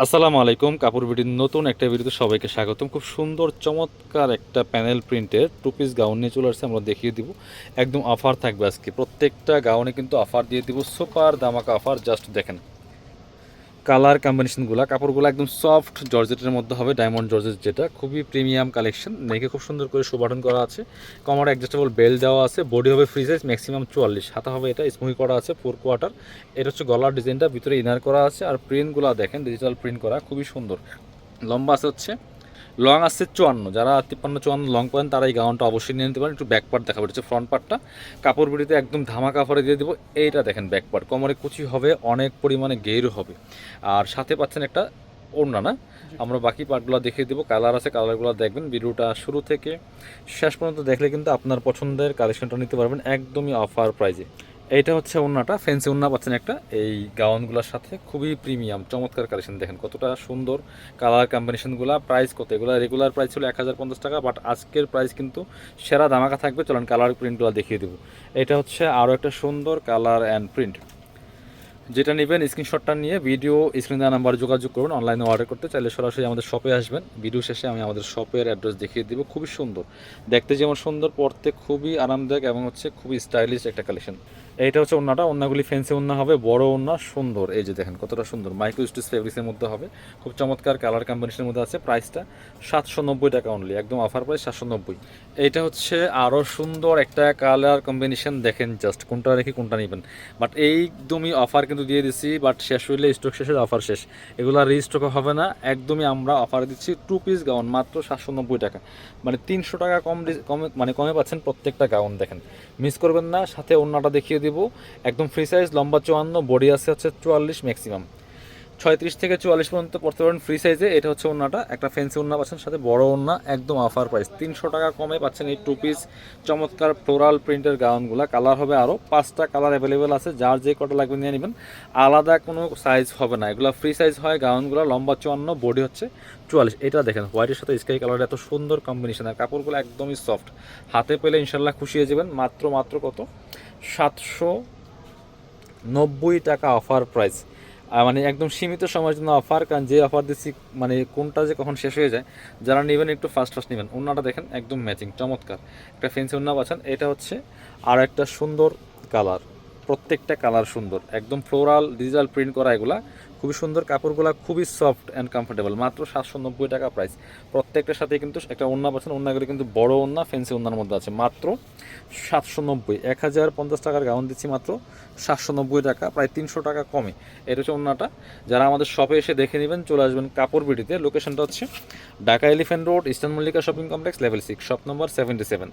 আসসালামু আলাইকুম। কাপড় বিডির নতুন একটা ভিডিওতে সবাইকে স্বাগতম। খুব সুন্দর চমৎকার একটা প্যানেল প্রিন্টের টু পিস গাউন নিয়ে চলে আসছে, আমরা দেখিয়ে দিব। একদম অফার থাকবে আজকে, প্রত্যেকটা গাউনে কিন্তু অফার দিয়ে দিব, সুপার দামাকা অফার। জাস্ট দেখেন কালার কম্বিনেশনগুলো, কাপড়গুলো একদম সফট জর্জেটের মধ্যে হবে, ডায়মন্ড জর্জেট, যেটা খুবই প্রিমিয়াম কালেকশন। নেকে খুব সুন্দর করে শোবাটন করা আছে, কমার অ্যাডজাস্টেবল বেল্ট দেওয়া আছে, বডি হবে ফ্রি সাইজ ম্যাক্সিমাম 44, হাতা হবে এটা স্মুহি করা আছে 4 কোয়ার্টার। এটা হচ্ছে গলার ডিজাইনটা, ভিতরে ইনার করা আছে। আর প্রিন্টগুলো দেখেন ডিজিটাল প্রিন্ট করা, খুবই সুন্দর। লম্বা আছে হচ্ছে, লং আছে 54, যারা 53-54 লং করেন তারা এই গাউনটা অবশ্যই নিয়ে নিতে পারেন। একটু ব্যাক পার্ট দেখাবো, এটা হচ্ছে ফ্রন্ট পার্টটা। কাপড় বিড়িতে একদম ধামাকা অফারে দিয়ে দেবো। এইটা দেখেন ব্যাক পার্ট, কোমরে কুচি হবে, অনেক পরিমাণে গেরও হবে। আর সাথে পাচ্ছেন একটা ওড়না। না, আমরা বাকি পার্টগুলো দেখিয়ে দেবো। কালার আছে, কালারগুলো দেখবেন। ভিডিওটা শুরু থেকে শেষ পর্যন্ত দেখলে কিন্তু আপনার পছন্দের কালেকশনটা নিতে পারবেন একদমই অফার প্রাইজে। এইটা হচ্ছে ওড়নাটা, ফ্যান্সি ওড়না পাচ্ছেন একটা এই গাউনগুলোর সাথে, খুবই প্রিমিয়াম চমৎকার কালেকশন। দেখেন কতটা সুন্দর কালার কম্বিনেশনগুলো। প্রাইস কত? এগুলো রেগুলার প্রাইস ছিল 1050 টাকা, বাট আজকের প্রাইস কিন্তু সেরা দামাকা থাকবে। চলেন কালার প্রিন্টগুলো দেখিয়ে দেবো। এটা হচ্ছে আরও একটা সুন্দর কালার অ্যান্ড প্রিন্ট। যেটা নেবেন স্ক্রিনশটটা নিয়ে ভিডিও স্ক্রিন দেওয়া নাম্বার যোগাযোগ করুন। অনলাইনে অর্ডার করতে চাইলে সরাসরি আমাদের শপে আসবেন। ভিডিও শেষে আমি আমাদের শপের অ্যাড্রেস দেখিয়ে দিব। খুবই সুন্দর দেখতে, যেমন সুন্দর, পরতে খুবই আরামদায়ক এবং হচ্ছে খুবই স্টাইলিশ একটা কালেকশন। এইটা হচ্ছে ওন্নাটা, ওন্নাগুলি ফ্যান্সি ওন্না হবে, বড় ওন্না, সুন্দর। এই যে দেখেন কতটা সুন্দর, মাইক্রো স্টিচ ফেব্রিক্সের মধ্যে হবে, খুব চমৎকার কালার কম্বিনেশনের মধ্যে আছে। প্রাইসটা 790 টাকা অনলি, একদম অফার প্রাইস 790। এইটা হচ্ছে আরও সুন্দর একটা কালার কম্বিনেশন। দেখেন জাস্ট কোনটা রেখে কোনটা নেবেন, বাট একদমই অফার কিন্তু দিয়ে দিচ্ছি। বাট শেষ হইলে স্টক শেষের অফার শেষ, এগুলো রিস্টক হবে না। একদমই আমরা অফার দিচ্ছি টু পিস গাউন মাত্র 790 টাকা, মানে 300 টাকা কমে, মানে কমে পাচ্ছেন প্রত্যেকটা গাউন। দেখেন মিস করবেন না। সাথে ওড়নাটা দেখিয়ে দিব, একদম ফ্রি সাইজ, লম্বা 54, বডি আছে হচ্ছে 44, ম্যাক্সিমাম 36 থেকে 44 পর্যন্ত পড়তে পারেন ফ্রি সাইজে। এটা হচ্ছে ওড়নাটা, একটা ফ্যান্সি ওড়না পাচ্ছেন, সাথে বড় ওড়না, একদম অফার প্রাইস 300 টাকা কমে পাচ্ছেন এই টু পিস চমৎকার ফ্লোরাল প্রিন্টের গাউনগুলো। কালার হবে আরও 5টা কালার অ্যাভেলেবেল আছে, যার যে কটা লাগবে নিয়ে নেবেন। আলাদা কোনো সাইজ হবে না, এগুলো ফ্রি সাইজ হয় গাউনগুলো। লম্বা 54, বডি হচ্ছে 44। এটা দেখেন হোয়াইটের সাথে স্কাই কালার, এত সুন্দর কম্বিনেশন। আর কাপড়গুলো একদমই সফট, হাতে পেলে ইনশাল্লাহ খুশি হয়ে যাবেন। মাত্র মাত্র কত? 790 টাকা অফার প্রাইস। মানে একদম সীমিত সময়ের জন্য অফার, কারণ যে অফার দিচ্ছি মানে কোনটা যে কখন শেষ হয়ে যায়। যারা নেবেন একটু ফাস্ট ফাস্ট নেবেন। ওড়নাটা দেখেন একদম ম্যাচিং, চমৎকার একটা ফেন্সি ওড়না পাচ্ছেন। এটা হচ্ছে আর একটা সুন্দর কালার, প্রত্যেকটা কালার সুন্দর, একদম ফ্লোরাল ডিজিটাল প্রিন্ট করা। এগুলা খুবই সুন্দর, কাপড়গুলো খুবই সফট অ্যান্ড কমফোর্টেবল। মাত্র 790 টাকা প্রাইস। প্রত্যেকটার সাথে কিন্তু একটা ওড়না পাচ্ছেন, ওড়নাগুলো কিন্তু বড় ওড়না, ফেন্সি ওড়নার মধ্যে আছে। মাত্র 790, 1050 টাকার গাউন দিচ্ছি মাত্র 790 টাকা, প্রায় 300 টাকা কমে। এটা হচ্ছে ওড়নাটা। যারা আমাদের শপে এসে দেখে নেবেন, চলে আসবেন কাপড় বিটিতে। লোকেশনটা হচ্ছে Dhaka elephant road, eastern Mallika shopping complex, level 6, shop number 77।